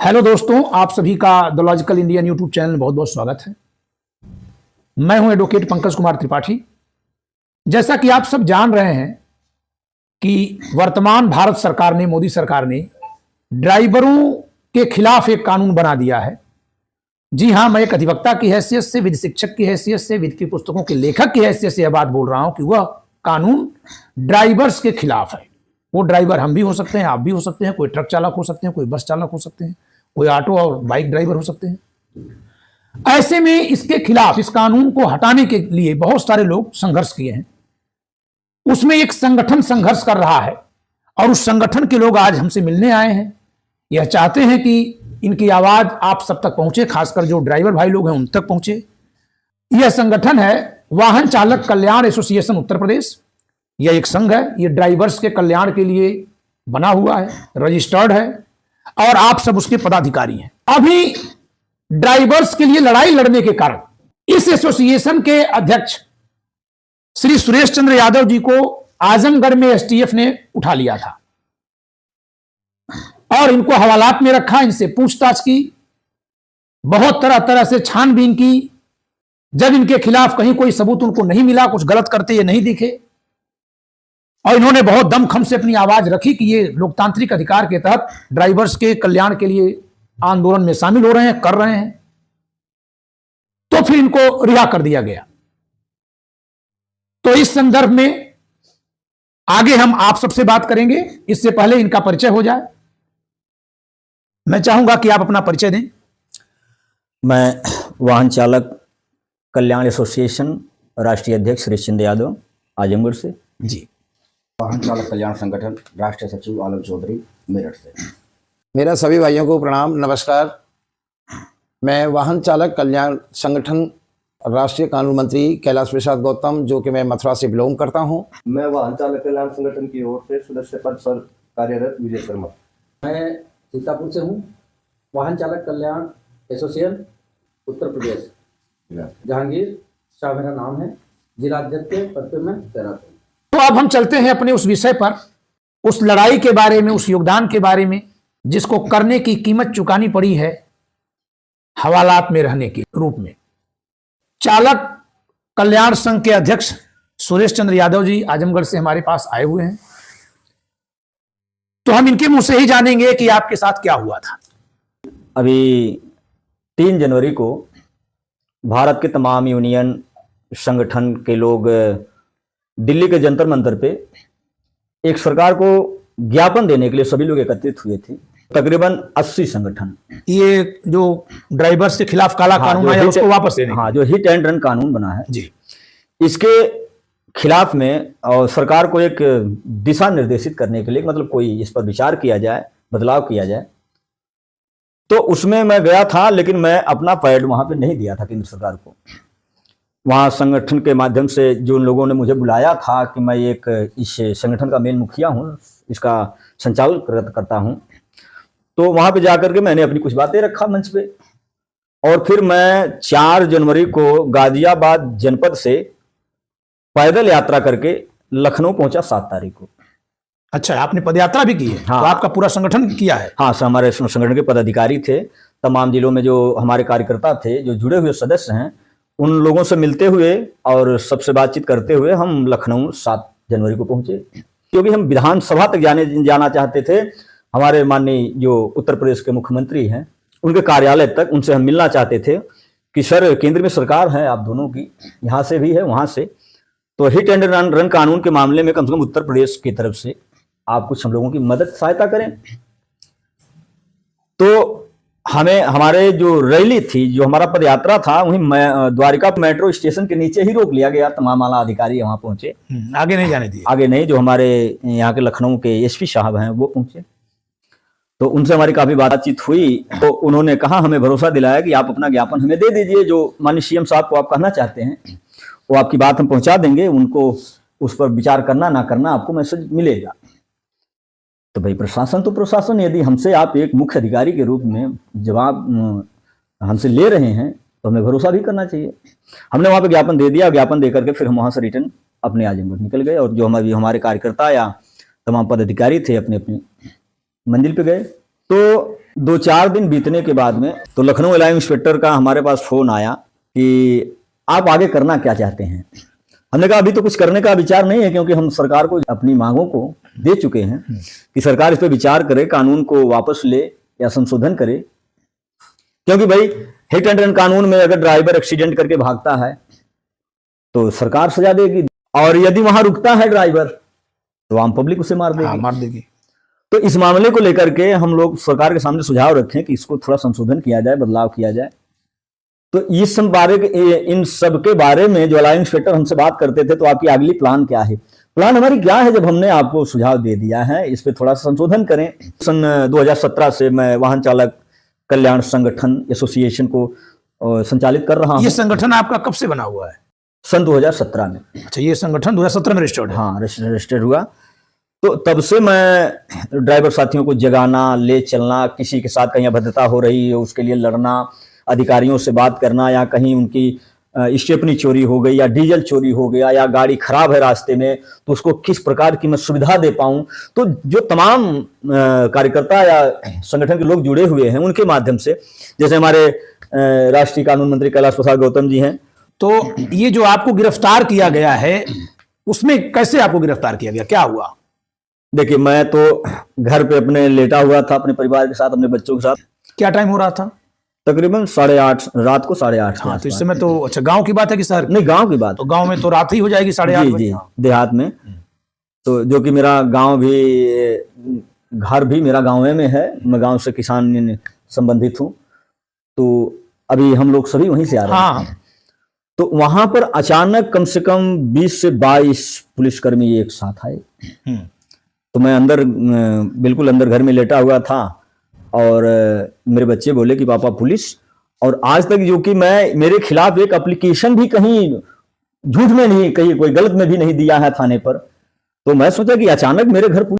Hello दोस्तों, आप सभी का the logical Indian YouTube channel में बहुत बहुत स्वागत है। मैं हूं एडवोकेट पंकज कुमार त्रिपाठी। जैसा कि आप सब जान रहे हैं कि वर्तमान भारत सरकार ने, मोदी सरकार ने ड्राइवरों के खिलाफ एक कानून बना दिया है। जी हां, मैं एक अधिवक्ता की हैसियत से, विधि शिक्षक की हैसियत से, विधि की पुस्तकों के लेखक की हैसियत से यह बात बोल रहा हूं कि वह कानून ड्राइवर्स के खिलाफ है। वो ड्राइवर हम भी हो सकते हैं, आप भी हो सकते हैं, कोई ट्रक चालक हो सकते हैं, कोई बस चालक हो सकते हैं, कोई ऑटो और बाइक ड्राइवर हो सकते हैं। ऐसे में इसके खिलाफ, इस कानून को हटाने के लिए बहुत सारे लोग संघर्ष किए हैं। उसमें एक संगठन संघर्ष कर रहा है और उस संगठन के लोग आज हमसे मिलने आए हैं। यह चाहते हैं कि इनकी आवाज आप सब तक पहुंचे, खासकर जो ड्राइवर भाई लोग हैं उन तक पहुंचे। यह संगठन है वाहन चालक कल्याण एसोसिएशन उत्तर प्रदेश। यह एक संघ है, यह ड्राइवर्स के कल्याण के लिए बना हुआ है, रजिस्टर्ड है और आप सब उसके पदाधिकारी हैं। अभी ड्राइवर्स के लिए लड़ाई लड़ने के कारण इस एसोसिएशन के अध्यक्ष श्री सुरेश चंद्र यादव जी को आजमगढ़ में एसटीएफ ने उठा लिया था और इनको हवालात में रखा, इनसे पूछताछ की, बहुत तरह तरह से छानबीन की। जब इनके खिलाफ कहीं कोई सबूत उनको नहीं मिला, कुछ गलत करते ये नहीं दिखे और इन्होंने बहुत दमखम से अपनी आवाज रखी कि ये लोकतांत्रिक अधिकार के तहत ड्राइवर्स के कल्याण के लिए आंदोलन में शामिल हो रहे हैं, कर रहे हैं, तो फिर इनको रिहा कर दिया गया। तो इस संदर्भ में आगे हम आप सबसे बात करेंगे। इससे पहले इनका परिचय हो जाए, मैं चाहूंगा कि आप अपना परिचय दें। मैं वाहन चालक कल्याण एसोसिएशन राष्ट्रीय अध्यक्ष सुरेश चंद्र यादव, आजमगढ़ से। जी। वाहन चालक कल्याण संगठन राष्ट्रीय सचिव आलम चौधरी, मेरठ से। मेरा सभी भाइयों को प्रणाम, नमस्कार। मैं वाहन चालक कल्याण संगठन राष्ट्रीय कानून मंत्री कैलाश प्रसाद गौतम, जो कि मैं मथुरा से बिलोंग करता हूं। मैं वाहन चालक कल्याण संगठन की ओर से सदस्य पद पर कार्यरत विजय शर्मा। मैं सीतापुर से हूँ। वाहन चालक कल्याण एसोसिएशन उत्तर प्रदेश, जहांगीर शाह मेरा नाम है। जिला अध्यक्ष के पद पर मैं तैनात हूँ। तो अब हम चलते हैं अपने उस विषय पर, उस लड़ाई के बारे में, उस योगदान के बारे में जिसको करने की कीमत चुकानी पड़ी है हवालात में रहने के रूप में। चालक कल्याण संघ के अध्यक्ष सुरेश चंद्र यादव जी आजमगढ़ से हमारे पास आए हुए हैं, तो हम इनके मुंह से ही जानेंगे कि आपके साथ क्या हुआ था। अभी 3 जनवरी को भारत के तमाम यूनियन संगठन के लोग दिल्ली के जंतर मंतर पे एक सरकार को ज्ञापन देने के लिए सभी लोग एकत्रित हुए थे। तकरीबन 80 संगठन। ये जो ड्राइवर्स के खिलाफ काला कानून आया उसको वापस लेने। हाँ, जो हिट एंड रन कानून बना है जी, इसके खिलाफ में और सरकार को एक दिशा निर्देशित करने के लिए, मतलब कोई इस पर विचार किया जाए, बदलाव किया जाए। तो उसमें मैं गया था, लेकिन मैं अपना पैड वहां पे नहीं दिया था केंद्र सरकार को। वहाँ संगठन के माध्यम से जो उन लोगों ने मुझे बुलाया था कि मैं एक इस संगठन का मेन मुखिया हूँ, इसका संचालन करता हूँ, तो वहाँ पे जाकर के मैंने अपनी कुछ बातें रखा मंच पे। और फिर मैं 4 जनवरी को गाजियाबाद जनपद से पैदल यात्रा करके लखनऊ पहुंचा 7 तारीख को। अच्छा, आपने पदयात्रा भी की है? हाँ। तो आपका पूरा संगठन किया है? हाँ, हमारे संगठन के पदाधिकारी थे, तमाम जिलों में जो हमारे कार्यकर्ता थे, जो जुड़े हुए सदस्य हैं, उन लोगों से मिलते हुए और सबसे बातचीत करते हुए हम लखनऊ 7 जनवरी को पहुंचे, क्योंकि हम विधानसभा तक जाना चाहते थे। हमारे माननीय जो उत्तर प्रदेश के मुख्यमंत्री हैं, उनके कार्यालय तक उनसे हम मिलना चाहते थे कि सर, केंद्र में सरकार है आप दोनों की, यहाँ से भी है वहाँ से, तो हिट एंड रन कानून के मामले में कम से कम उत्तर प्रदेश की तरफ से आप कुछ हम लोगों की मदद सहायता करें। तो हमें हमारे जो रैली थी, जो हमारा पदयात्रा था, वहीं द्वारिका मेट्रो स्टेशन के नीचे ही रोक लिया गया। तमाम आला अधिकारी वहां पहुंचे, आगे नहीं जाने दिए। आगे नहीं। जो हमारे यहाँ के लखनऊ के एसपी साहब हैं वो पहुंचे, तो उनसे हमारी काफी बातचीत हुई। तो उन्होंने कहा, हमें भरोसा दिलाया कि आप अपना ज्ञापन हमें दे दीजिए, जो माननीय सीएम साहब को आप कहना चाहते हैं वो आपकी बात हम पहुंचा देंगे, उनको उस पर विचार करना ना करना आपको मैसेज मिलेगा। तो भाई, प्रशासन तो प्रशासन, यदि हमसे आप एक मुख्य अधिकारी के रूप में जवाब हमसे ले रहे हैं तो हमें भरोसा भी करना चाहिए। हमने वहाँ पे ज्ञापन दे दिया। ज्ञापन दे करके फिर हम वहाँ से रिटर्न अपने आजमगढ़ निकल गए और जो हमारे कार्यकर्ता या तमाम पदाधिकारी थे अपने अपने मंजिल पे गए। तो 2-4 दिन बीतने के बाद में तो लखनऊ एलआई इंस्पेक्टर का हमारे पास फोन आया कि आप आगे करना क्या चाहते हैं। हमने कहा अभी तो कुछ करने का विचार नहीं है, क्योंकि हम सरकार को अपनी मांगों को दे चुके हैं कि सरकार इस पर विचार करे, कानून को वापस ले या संशोधन करे। क्योंकि भाई हिट एंड रन कानून में अगर ड्राइवर एक्सीडेंट करके भागता है तो सरकार सजा देगी, और यदि वहां रुकता है ड्राइवर तो आम पब्लिक उसे मार देगी। मार देगी। तो इस मामले को लेकर के हम लोग सरकार के सामने सुझाव रखें कि इसको थोड़ा संशोधन किया जाए, बदलाव किया जाए। तो इन सब के बारे में जो एलआई इंस्पेक्टर हमसे बात करते थे, तो आपकी अगली प्लान क्या है? प्लान हमारी क्या है, जब हमने आपको सुझाव दे दिया है इस पे थोड़ा सा संशोधन करें। सन 2017 से मैं वाहन चालक कल्याण संगठन एसोसिएशन को संचालित कर रहा हूँ। ये संगठन आपका कब से बना हुआ है? सन 2017 में। अच्छा, ये संगठन 2017 में रजिस्टर्ड है? हाँ, रजिस्टर्ड हुआ। तो तब से मैं ड्राइवर साथियों को जगाना, ले चलना, किसी के साथ कहीं अभद्रता हो रही है उसके लिए लड़ना, अधिकारियों से बात करना, या कहीं उनकी स्टेपनी चोरी हो गई या डीजल चोरी हो गया या गाड़ी खराब है रास्ते में, तो उसको किस प्रकार की मैं सुविधा दे पाऊं। तो जो तमाम कार्यकर्ता या संगठन के लोग जुड़े हुए हैं उनके माध्यम से, जैसे हमारे राष्ट्रीय कानून मंत्री कैलाश प्रसाद गौतम जी हैं। तो ये जो आपको गिरफ्तार किया गया है, उसमें कैसे आपको गिरफ्तार किया गया, क्या हुआ? देखिए, मैं तो घर पे अपने लेटा हुआ था अपने परिवार के साथ, अपने बच्चों के साथ। क्या टाइम हो रहा था? तकरीबन 8:30 रात को 8:30। हाँ, तो इस समय तो अच्छा गांव की बात है कि शहर? नहीं, गांव की बात। तो गांव में तो रात ही हो जाएगी 8:30 बजे। जी, देहात में। तो जो कि मेरा गांव भी, घर भी मेरा गांव में है, मैं गांव से किसान संबंधित हूँ। तो अभी हम लोग सभी वहीं से आ रहे हैं। हाँ। तो वहां पर अचानक कम से कम 20 से 22 पुलिसकर्मी एक साथ आए। तो मैं अंदर, बिल्कुल अंदर घर में लेटा हुआ था, और मेरे बच्चे बोले कि पापा पुलिस। और आज तक जो कि मैं, मेरे खिलाफ एक एप्लीकेशन भी कहीं झूठ में नहीं, कहीं कोई गलत में भी नहीं दिया है थाने पर। तो मैं सोचा कि अचानक मेरे घर